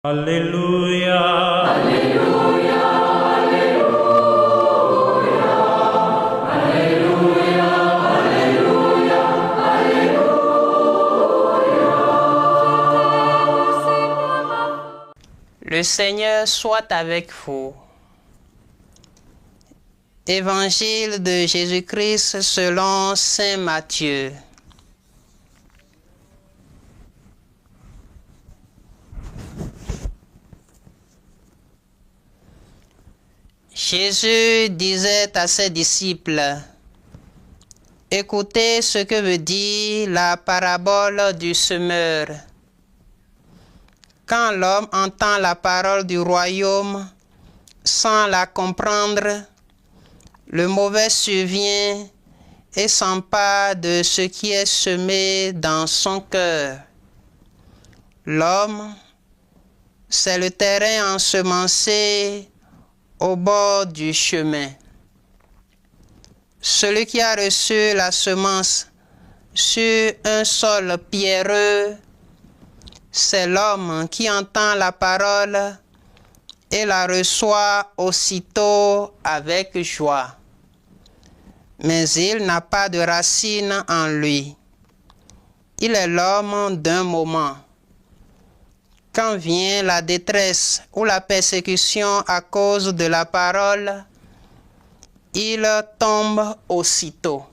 Alléluia. Alléluia, Alléluia, Alléluia, Alléluia, Alléluia. Le Seigneur soit avec vous. Évangile de Jésus-Christ selon saint Matthieu. Jésus disait à ses disciples: écoutez ce que veut dire la parabole du semeur. Quand l'homme entend la parole du royaume sans la comprendre, le mauvais survient et s'empare de ce qui est semé dans son cœur. L'homme, c'est le terrain ensemencé au bord du chemin. Celui qui a reçu la semence sur un sol pierreux, c'est l'homme qui entend la parole et la reçoit aussitôt avec joie. Mais il n'a pas de racine en lui. Il est l'homme d'un moment. Quand vient la détresse ou la persécution à cause de la parole, il tombe aussitôt.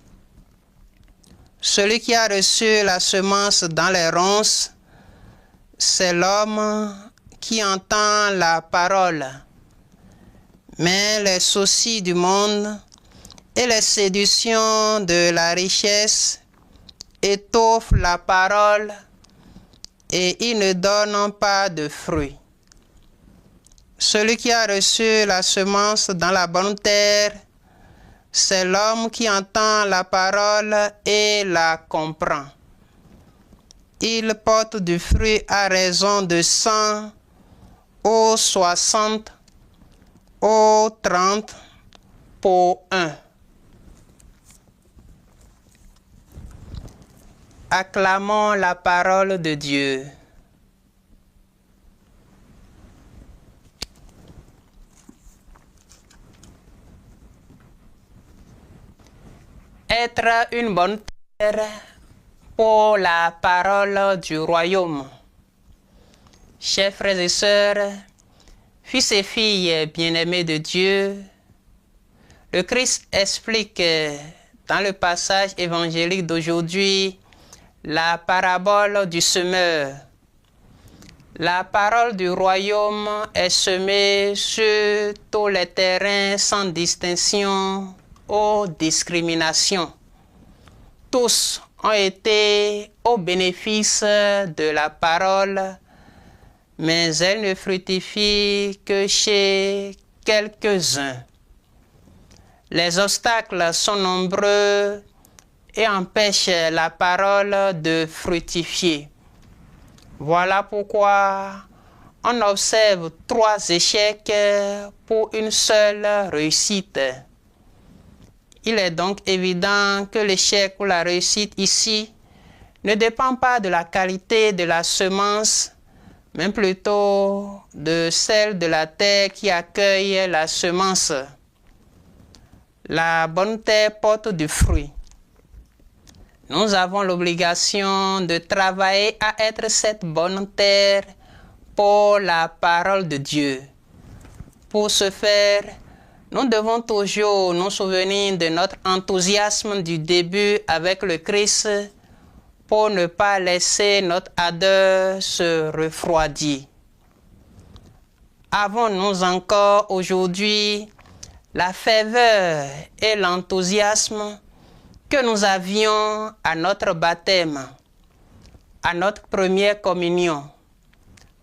Celui qui a reçu la semence dans les ronces, c'est l'homme qui entend la parole. Mais les soucis du monde et les séductions de la richesse étouffent la parole et il ne donne pas de fruits. Celui qui a reçu la semence dans la bonne terre, c'est l'homme qui entend la parole et la comprend. Il porte du fruit à raison de 100, au 60, au 30 pour 1. Acclamons la parole de Dieu. Être une bonne terre pour la parole du royaume. Chers frères et sœurs, fils et filles bien-aimés de Dieu, le Christ explique dans le passage évangélique d'aujourd'hui la parabole du semeur. La parole du royaume est semée sur tous les terrains sans distinction ou discrimination. Tous ont été au bénéfice de la parole, mais elle ne fructifie que chez quelques-uns. Les obstacles sont nombreux et empêche la parole de fructifier. Voilà pourquoi on observe 3 échecs pour une seule réussite. Il est donc évident que l'échec ou la réussite ici ne dépend pas de la qualité de la semence, mais plutôt de celle de la terre qui accueille la semence. La bonne terre porte du fruit. Nous avons l'obligation de travailler à être cette bonne terre pour la parole de Dieu. Pour ce faire, nous devons toujours nous souvenir de notre enthousiasme du début avec le Christ pour ne pas laisser notre ardeur se refroidir. Avons-nous encore aujourd'hui la ferveur et l'enthousiasme que nous avions à notre baptême, à notre première communion,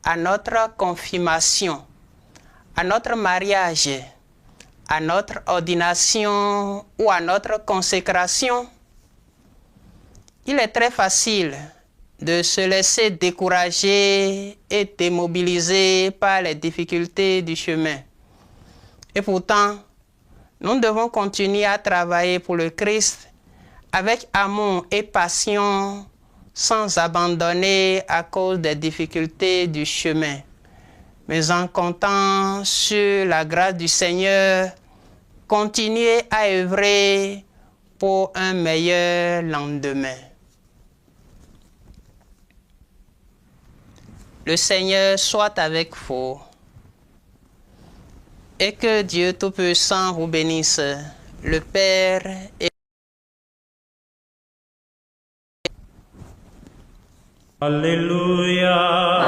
à notre confirmation, à notre mariage, à notre ordination ou à notre consécration? Il est très facile de se laisser décourager et démobiliser par les difficultés du chemin. Et pourtant, nous devons continuer à travailler pour le Christ avec amour et passion, sans abandonner à cause des difficultés du chemin. mais en comptant sur la grâce du Seigneur, continuez à œuvrer pour un meilleur lendemain. Le Seigneur soit avec vous et que Dieu Tout-Puissant vous bénisse, le Père et Alléluia.